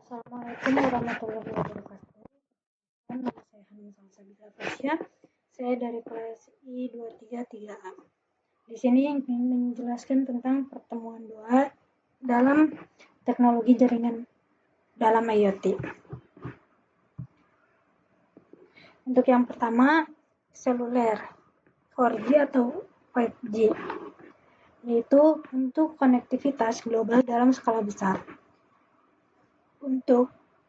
Assalamualaikum warahmatullahi wabarakatuh. Nama saya Hanin Salsabila Fasya. Saya dari kelas I233A. Di sini ingin menjelaskan tentang pertemuan dua dalam teknologi jaringan dalam IoT. Untuk yang pertama, seluler 4G atau 5G, yaitu untuk konektivitas global dalam skala besar.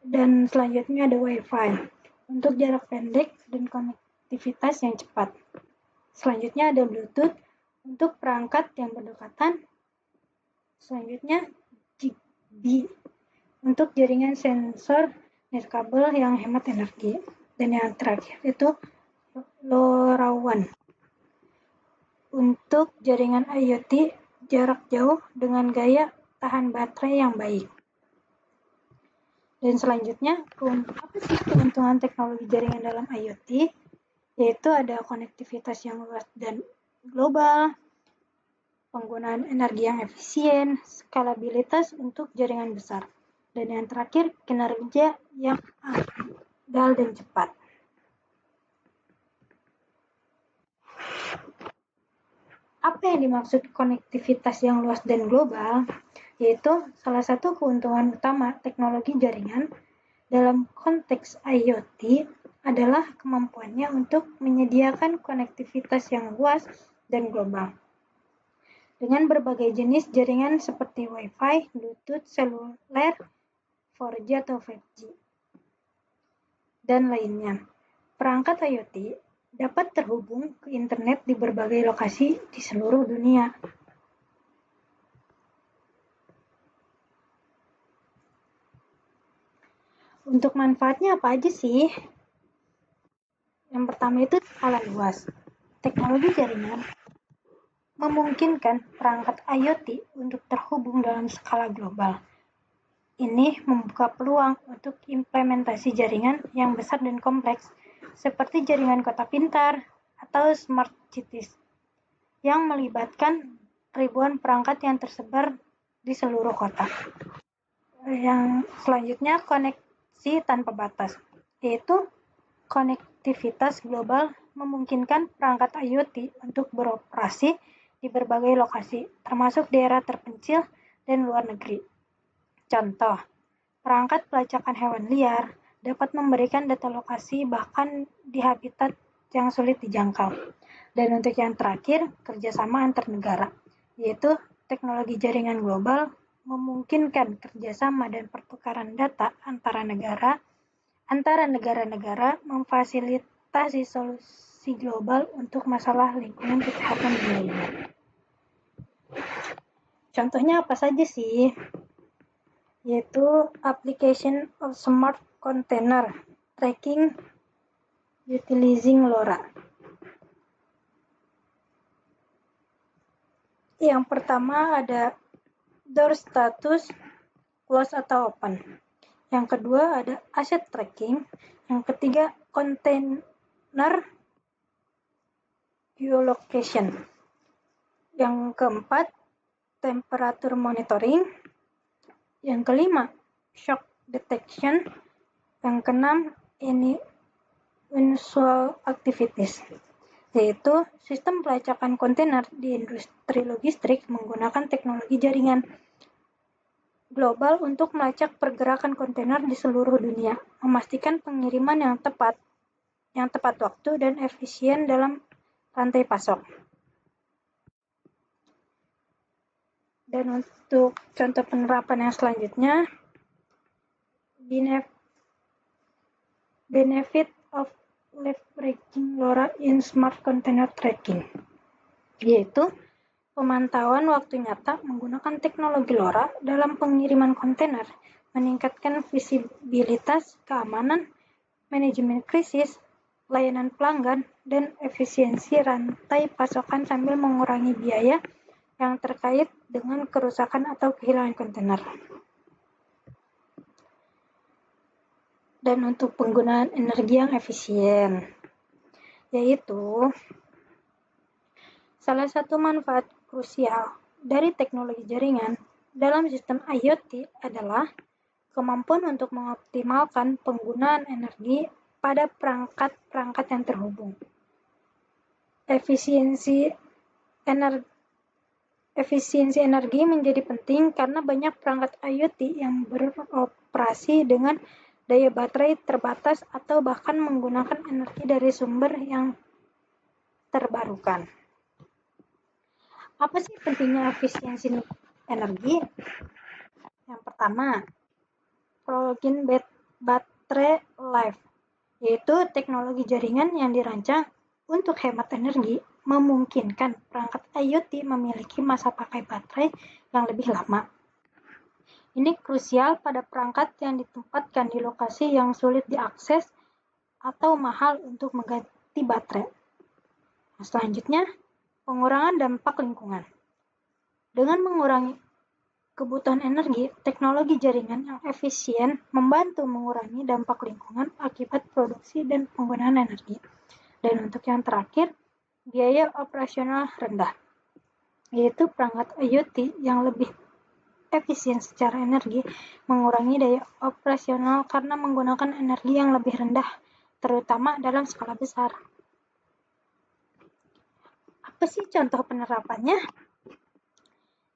Dan selanjutnya ada Wi-Fi untuk jarak pendek dan konektivitas yang cepat. Selanjutnya ada Bluetooth untuk perangkat yang berdekatan. Selanjutnya Zigbee untuk jaringan sensor nirkabel yang hemat energi. Dan yang terakhir itu LoRaWAN untuk jaringan IoT jarak jauh dengan gaya tahan baterai yang baik. Dan selanjutnya, apa sih keuntungan teknologi jaringan dalam IoT? Yaitu ada konektivitas yang luas dan global, penggunaan energi yang efisien, skalabilitas untuk jaringan besar, dan yang terakhir, kinerja yang andal dan cepat. Apa yang dimaksud konektivitas yang luas dan global? Yaitu salah satu keuntungan utama teknologi jaringan dalam konteks IoT adalah kemampuannya untuk menyediakan konektivitas yang luas dan global dengan berbagai jenis jaringan seperti Wi-Fi, Bluetooth, seluler, 4G atau 5G, dan lainnya. Perangkat IoT dapat terhubung ke internet di berbagai lokasi di seluruh dunia. Untuk manfaatnya apa aja sih? Yang pertama itu skala luas. Teknologi jaringan memungkinkan perangkat IoT untuk terhubung dalam skala global. Ini membuka peluang untuk implementasi jaringan yang besar dan kompleks, seperti jaringan kota pintar atau smart cities, yang melibatkan ribuan perangkat yang tersebar di seluruh kota. Yang selanjutnya, koneksi tanpa batas, yaitu konektivitas global memungkinkan perangkat IoT untuk beroperasi di berbagai lokasi, termasuk daerah terpencil dan luar negeri. Contoh, perangkat pelacakan hewan liar dapat memberikan data lokasi bahkan di habitat yang sulit dijangkau. Dan untuk yang terakhir, kerjasama antar negara, yaitu teknologi jaringan global memungkinkan kerjasama dan pertukaran data antara negara-negara, memfasilitasi solusi global untuk masalah lingkungan kesehatan dunia. Contohnya apa saja sih? Yaitu application of smart container tracking utilizing LoRa. Yang pertama ada door status close atau open. Yang kedua ada asset tracking. Yang ketiga container geolocation. Yang keempat temperature monitoring. Yang kelima shock detection. Yang keenam unusual activities, yaitu sistem pelacakan kontainer di industri logistik menggunakan teknologi jaringan global untuk melacak pergerakan kontainer di seluruh dunia, memastikan pengiriman yang tepat waktu dan efisien dalam rantai pasok. Dan untuk contoh penerapan yang selanjutnya, benefit of leveraging LoRa in smart container tracking, yaitu pemantauan waktu nyata menggunakan teknologi LoRa dalam pengiriman kontainer, meningkatkan visibilitas, keamanan, manajemen krisis, layanan pelanggan, dan efisiensi rantai pasokan sambil mengurangi biaya yang terkait dengan kerusakan atau kehilangan kontainer. Dan untuk penggunaan energi yang efisien, yaitu salah satu manfaat krusial dari teknologi jaringan dalam sistem IoT adalah kemampuan untuk mengoptimalkan penggunaan energi pada perangkat-perangkat yang terhubung. Efisiensi energi menjadi penting karena banyak perangkat IoT yang beroperasi dengan daya baterai terbatas atau bahkan menggunakan energi dari sumber yang terbarukan. Apa sih pentingnya efisiensi energi? Yang pertama, prologin baterai life, yaitu teknologi jaringan yang dirancang untuk hemat energi, memungkinkan perangkat IoT memiliki masa pakai baterai yang lebih lama. Ini krusial pada perangkat yang ditempatkan di lokasi yang sulit diakses atau mahal untuk mengganti baterai. Selanjutnya, pengurangan dampak lingkungan. Dengan mengurangi kebutuhan energi, teknologi jaringan yang efisien membantu mengurangi dampak lingkungan akibat produksi dan penggunaan energi. Dan untuk yang terakhir, biaya operasional rendah, yaitu perangkat IoT yang lebih efisien secara energi mengurangi daya operasional karena menggunakan energi yang lebih rendah, terutama dalam skala besar. Apa sih contoh penerapannya?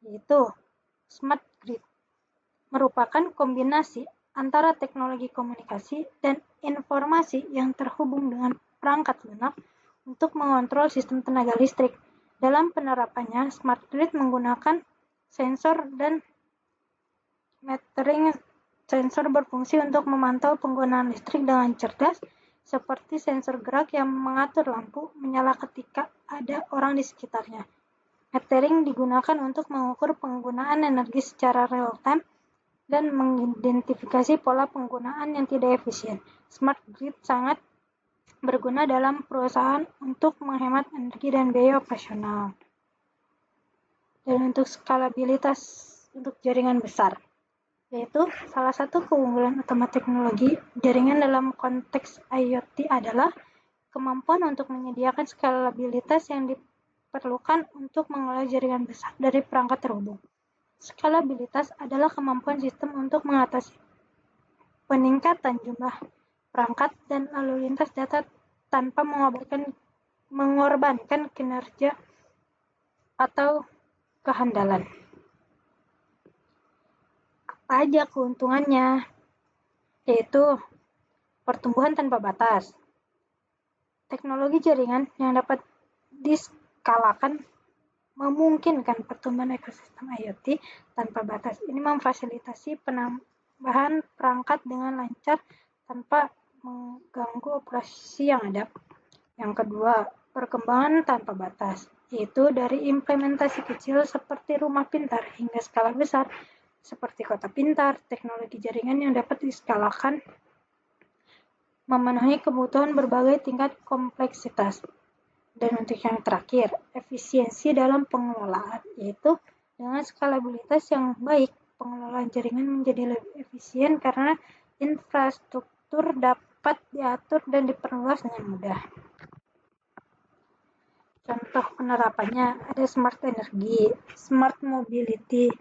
Yaitu smart grid, merupakan kombinasi antara teknologi komunikasi dan informasi yang terhubung dengan perangkat lunak untuk mengontrol sistem tenaga listrik. Dalam penerapannya, smart grid menggunakan sensor dan metering. Sensor berfungsi untuk memantau penggunaan listrik dengan cerdas, seperti sensor gerak yang mengatur lampu menyala ketika ada orang di sekitarnya. Metering digunakan untuk mengukur penggunaan energi secara real-time dan mengidentifikasi pola penggunaan yang tidak efisien. Smart grid sangat berguna dalam perusahaan untuk menghemat energi dan biaya operasional. Dan untuk skalabilitas untuk jaringan besar, yaitu salah satu keunggulan utama teknologi jaringan dalam konteks IoT adalah kemampuan untuk menyediakan skalabilitas yang diperlukan untuk mengelola jaringan besar dari perangkat terhubung. Skalabilitas adalah kemampuan sistem untuk mengatasi peningkatan jumlah perangkat dan lalu lintas data tanpa mengorbankan kinerja atau kehandalan. Apa aja keuntungannya? Yaitu pertumbuhan tanpa batas. Teknologi jaringan yang dapat diskalakan memungkinkan pertumbuhan ekosistem IoT tanpa batas. Ini memfasilitasi penambahan perangkat dengan lancar tanpa mengganggu operasi yang ada. Yang kedua, perkembangan tanpa batas, yaitu dari implementasi kecil seperti rumah pintar hingga skala besar seperti kota pintar. Teknologi jaringan yang dapat diskalakan memenuhi kebutuhan berbagai tingkat kompleksitas. Dan untuk yang terakhir, efisiensi dalam pengelolaan, yaitu dengan skalabilitas yang baik, pengelolaan jaringan menjadi lebih efisien karena infrastruktur dapat diatur dan diperluas dengan mudah. Contoh penerapannya ada smart energy, smart mobility,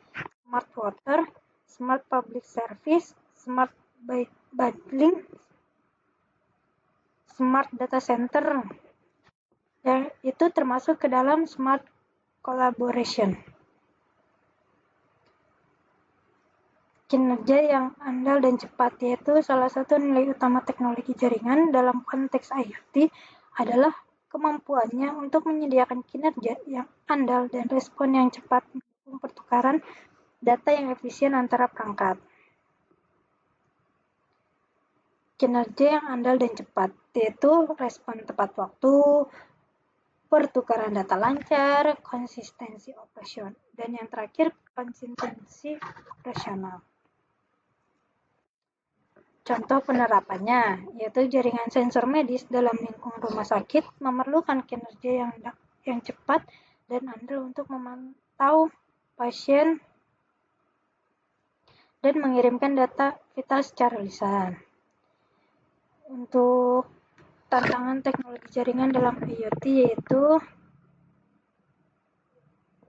smart water, smart public service, smart bundling, smart data center, dan itu termasuk ke dalam smart collaboration. Kinerja yang andal dan cepat, yaitu salah satu nilai utama teknologi jaringan dalam konteks IoT adalah kemampuannya untuk menyediakan kinerja yang andal dan respon yang cepat mendukung pertukaran data yang efisien antara perangkat. Kinerja yang andal dan cepat, yaitu respon tepat waktu, pertukaran data lancar, konsistensi operasional, dan yang terakhir konsistensi operasional. Contoh penerapannya, yaitu jaringan sensor medis dalam lingkungan rumah sakit memerlukan kinerja yang cepat dan andal untuk memantau pasien dan mengirimkan data vital secara lisan. Untuk tantangan teknologi jaringan dalam IoT yaitu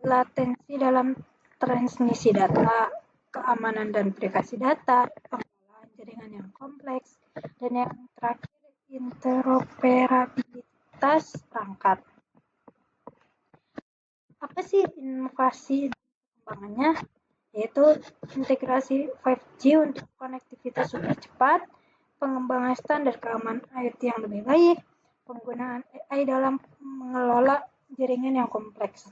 latensi dalam transmisi data, keamanan dan privasi data, pengelolaan jaringan yang kompleks, dan yang terakhir interoperabilitas perangkat. Apa sih inovasi dan perkembangannya? Yaitu integrasi 5G untuk konektivitas super cepat, pengembangan standar keamanan IoT yang lebih baik, penggunaan AI dalam mengelola jaringan yang kompleks.